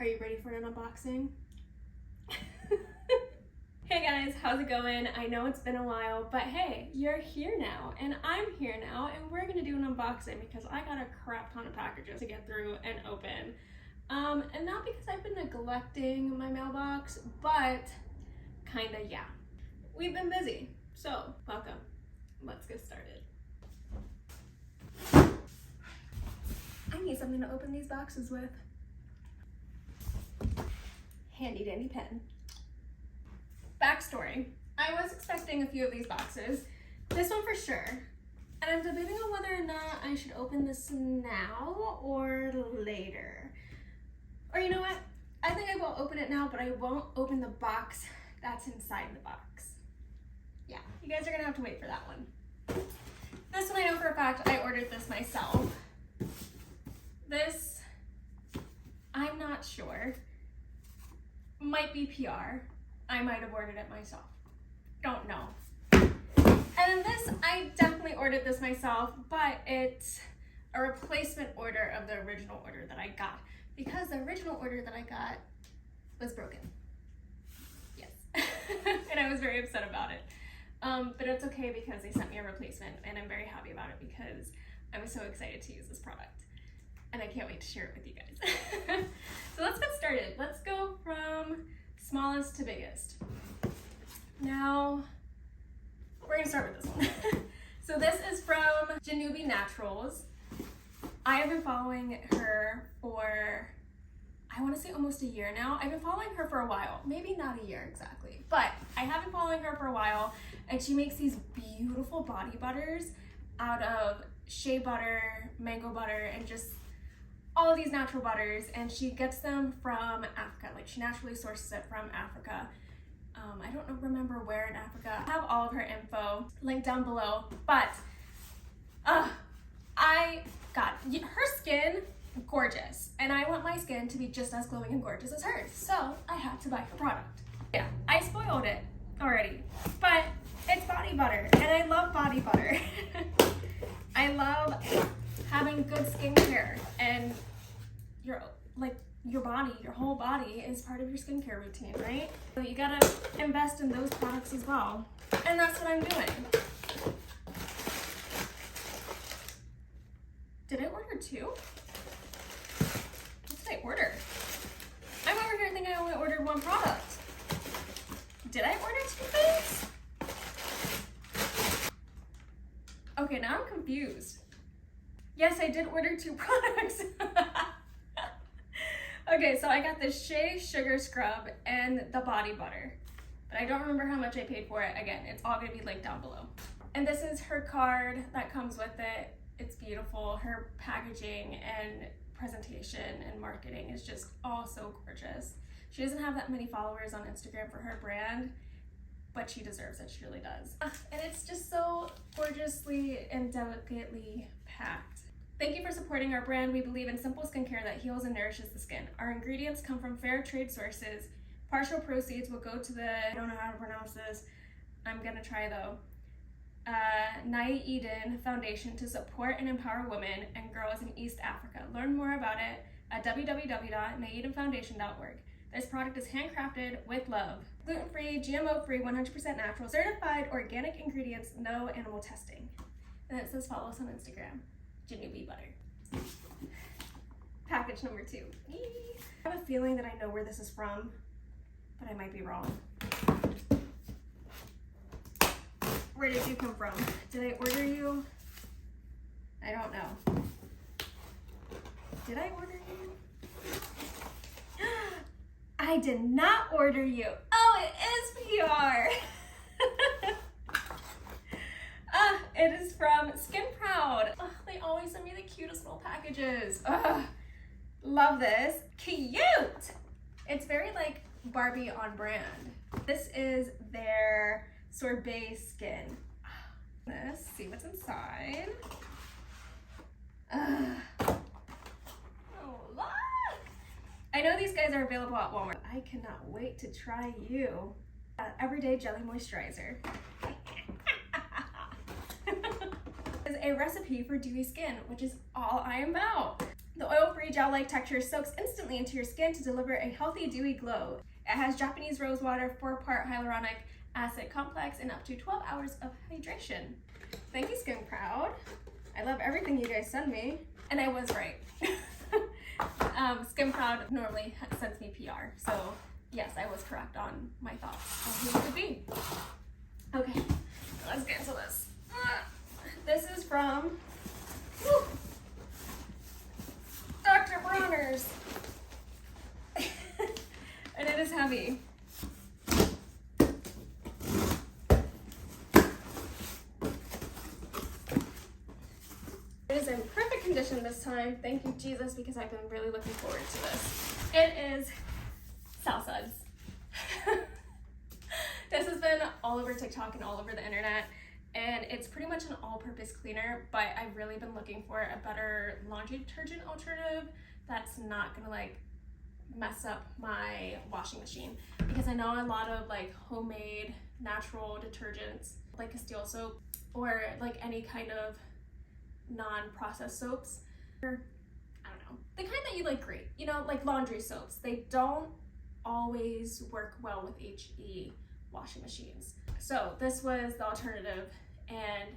Are you ready for an unboxing? Hey guys, how's it going? I know it's been a while, but hey, you're here now and I'm here now and we're gonna do an unboxing because I got a crap ton of packages to get through and open. And not because I've been neglecting my mailbox, but kinda yeah. We've been busy, so welcome. Let's get started. I need something to open these boxes with. Handy dandy pen. Backstory. I was expecting a few of these boxes. This one for sure. And I'm debating on whether or not I should open this now or later. Or you know what? I think I will open it now, but I won't open the box that's inside the box. Yeah, you guys are gonna have to wait for that one. This one I know for a fact I ordered this myself. This, I'm not sure. Might be PR. I might have ordered it myself. Don't know. And then this, I definitely ordered this myself, but it's a replacement order of the original order that I got because the original order that I got was broken. Yes. And I was very upset about it. But it's okay because they sent me a replacement and I'm very happy about it because I was so excited to use this product. And I can't wait to share it with you guys. So let's get started. Let's go from smallest to biggest. Now, we're gonna start with this one. So this is from Janubie Naturals. I have been following her for, I wanna say almost a year now. I've been following her for a while, maybe not a year exactly, but I have been following her for a while and she makes these beautiful body butters out of shea butter, mango butter, and just all of these natural butters, and she gets them from Africa. Like she naturally sources it from Africa. I don't remember where in Africa. I have all of her info linked down below, but I got her skin gorgeous, and I want my skin to be just as glowing and gorgeous as hers, so I had to buy her product. Yeah, I spoiled it already, but it's body butter, and I love body butter. I love having good skincare, and your body, your whole body is part of your skincare routine, right? So you gotta invest in those products as well. And that's what I'm doing. Did I order two? What did I order? I'm over here thinking I only ordered one product. Did I order two things? Okay, now I'm confused. Yes, I did order two products. Okay, so I got the Shea Sugar Scrub and the body butter, but I don't remember how much I paid for it. Again, it's all gonna be linked down below. And this is her card that comes with it. It's beautiful. Her packaging and presentation and marketing is just all so gorgeous. She doesn't have that many followers on Instagram for her brand, but she deserves it, she really does. And it's just so gorgeously and delicately packed. Thank you for supporting our brand. We believe in simple skincare that heals and nourishes the skin. Our ingredients come from fair trade sources. Partial proceeds will go to the, I don't know how to pronounce this, I'm gonna try though, Eden Foundation to support and empower women and girls in East Africa. Learn more about it at www.naedenfoundation.org. This product is handcrafted with love. Gluten-free, GMO-free, 100% natural, certified organic ingredients, no animal testing. And it says follow us on Instagram. Janubie butter. Package number 2. I have a feeling that I know where this is from, but I might be wrong. Where did you come from? Did I order you? I don't know. Did I order you? I did not order you. Oh, it is PR. It is from Skin Proud. They always send me the cutest little packages. Love this. Cute! It's very like Barbie on brand. This is their Sorbet skin. Let's see what's inside. Oh, look! I know these guys are available at Walmart. I cannot wait to try you. Everyday Jelly Moisturizer. Is a recipe for dewy skin, which is all I am about. The oil-free gel-like texture soaks instantly into your skin to deliver a healthy, dewy glow. It has Japanese rose water, 4-part hyaluronic acid complex, and up to 12 hours of hydration. Thank you, Grlfrnd. I love everything you guys send me. And I was right. Grlfrnd normally sends me PR, so yes, I was correct on my thoughts on who it could be. Okay, let's get into this. This is from Dr. Bronner's. And it is heavy. It is in perfect condition this time. Thank you, Jesus, because I've been really looking forward to this. It is Suds. This has been all over TikTok and all over the internet, and it's pretty much an all-purpose cleaner, but I've really been looking for a better laundry detergent alternative that's not gonna like mess up my washing machine, because I know a lot of like homemade natural detergents like Castile soap or like any kind of non-processed soaps, I don't know, the kind that you like grate, you know, like laundry soaps, they don't always work well with HE washing machines. So this was the alternative, and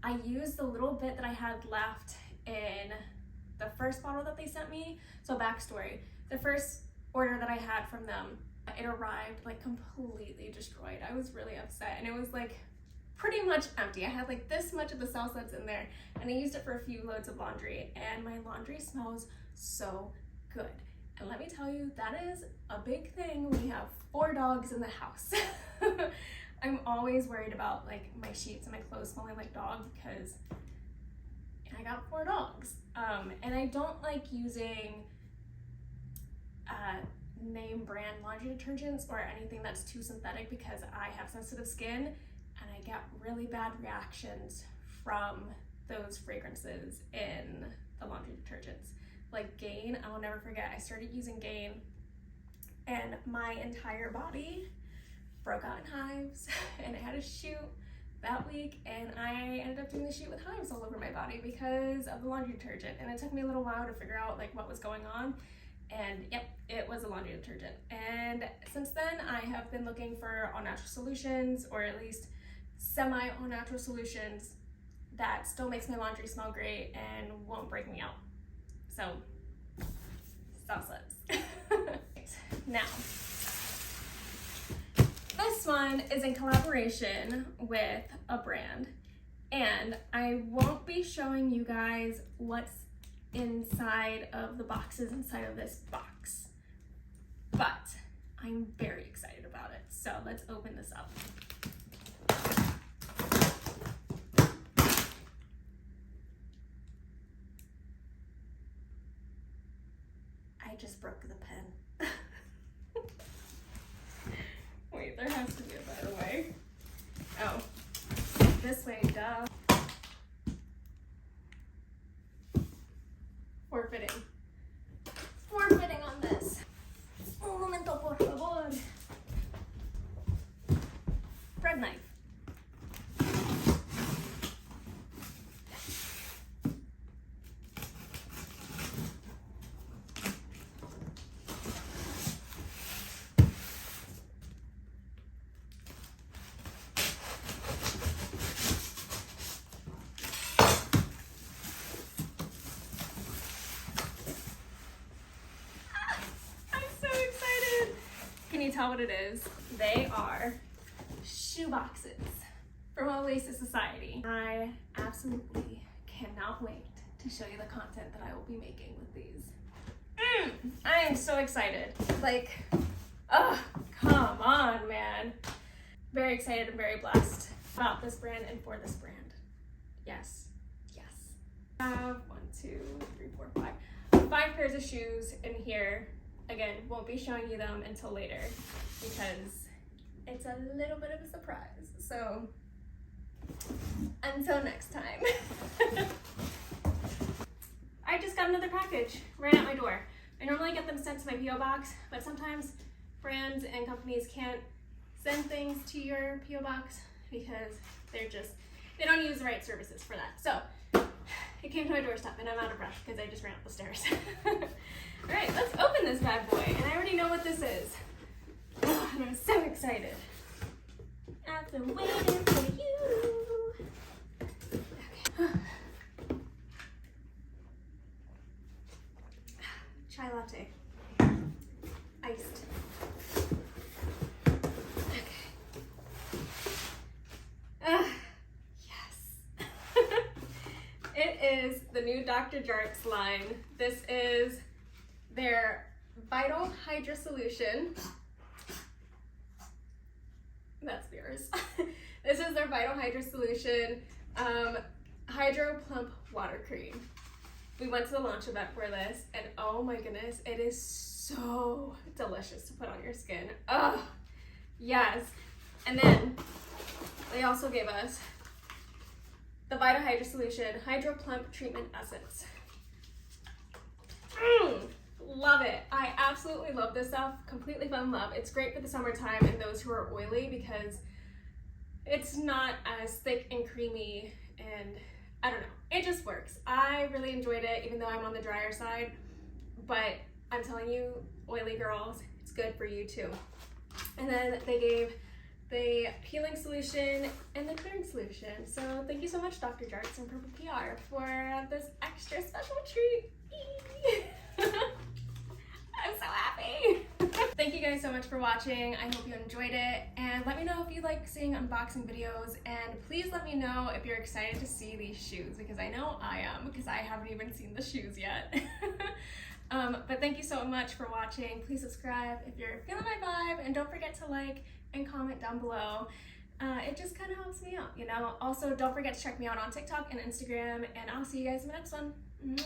I used the little bit that I had left in the first bottle that they sent me. So backstory, the first order that I had from them, it arrived like completely destroyed. I was really upset, and it was like pretty much empty. I had like this much of the Suds in there, and I used it for a few loads of laundry, and my laundry smells so good. And let me tell you, that is a big thing when you have 4 dogs in the house. I'm always worried about like my sheets and my clothes smelling like dog, because I got 4 dogs. And I don't like using name brand laundry detergents or anything that's too synthetic, because I have sensitive skin and I get really bad reactions from those fragrances in the laundry detergents. Like Gain, I will never forget, I started using Gain and my entire body broke out in hives, and I had a shoot that week, and I ended up doing the shoot with hives all over my body because of the laundry detergent. And it took me a little while to figure out like what was going on, and yep, it was a laundry detergent. And since then I have been looking for all natural solutions, or at least semi all natural solutions that still makes my laundry smell great and won't break me out. So, Suds. Now, this one is in collaboration with a brand, and I won't be showing you guys what's inside of the boxes inside of this box, but I'm very excited about it. So let's open this up. I just broke the pen. Wait, there has to be a better way. Oh, this way, duh. Forfeiting. Forfeiting on this. Un momento, por favor. Bread knife. Can you tell what it is? They are shoe boxes from Oasis Society. I absolutely cannot wait to show you the content that I will be making with these. I am so excited. Like, oh, come on, man. Very excited and very blessed about this brand and for this brand. Yes, yes. I have 1, 2, 3, 4, 5. 5 pairs of shoes in here. Again, won't be showing you them until later because it's a little bit of a surprise. So until next time. I just got another package right at my door. I normally get them sent to my PO box, but sometimes brands and companies can't send things to your PO box because they don't use the right services for that. So it came to my doorstep and I'm out of breath because I just ran up the stairs. Alright, let's open this bad boy. And I already know what this is. Oh, and I'm so excited. I've been waiting for you. Okay. Chai latte. Iced. Yes. It is the new Dr.Jart's line. This is their Vital Hydra solution. That's theirs. This is their Vital Hydra solution Hydro Plump Water Cream. We went to the launch event for this, and oh my goodness, it is so delicious to put on your skin. Oh, yes. And then they also gave us the Vital Hydra Solution Hydro Plump Treatment Essence. Love it. I absolutely love this stuff. Completely fell in love. It's great for the summertime and those who are oily because it's not as thick and creamy, and I don't know. It just works. I really enjoyed it, even though I'm on the drier side. But I'm telling you, oily girls, it's good for you too. And then they gave the peeling solution and the clearing solution. So thank you so much, Dr. Jarts and Purple PR, for this extra special treat. I'm so happy. Thank you guys so much for watching. I hope you enjoyed it, and let me know if you like seeing unboxing videos, and please let me know if you're excited to see these shoes, because I know I am, because I haven't even seen the shoes yet. But thank you so much for watching. Please subscribe if you're feeling my vibe, and don't forget to like and comment down below. It just kind of helps me out, you know? Also, don't forget to check me out on TikTok and Instagram, and I'll see you guys in the next one. Mwah.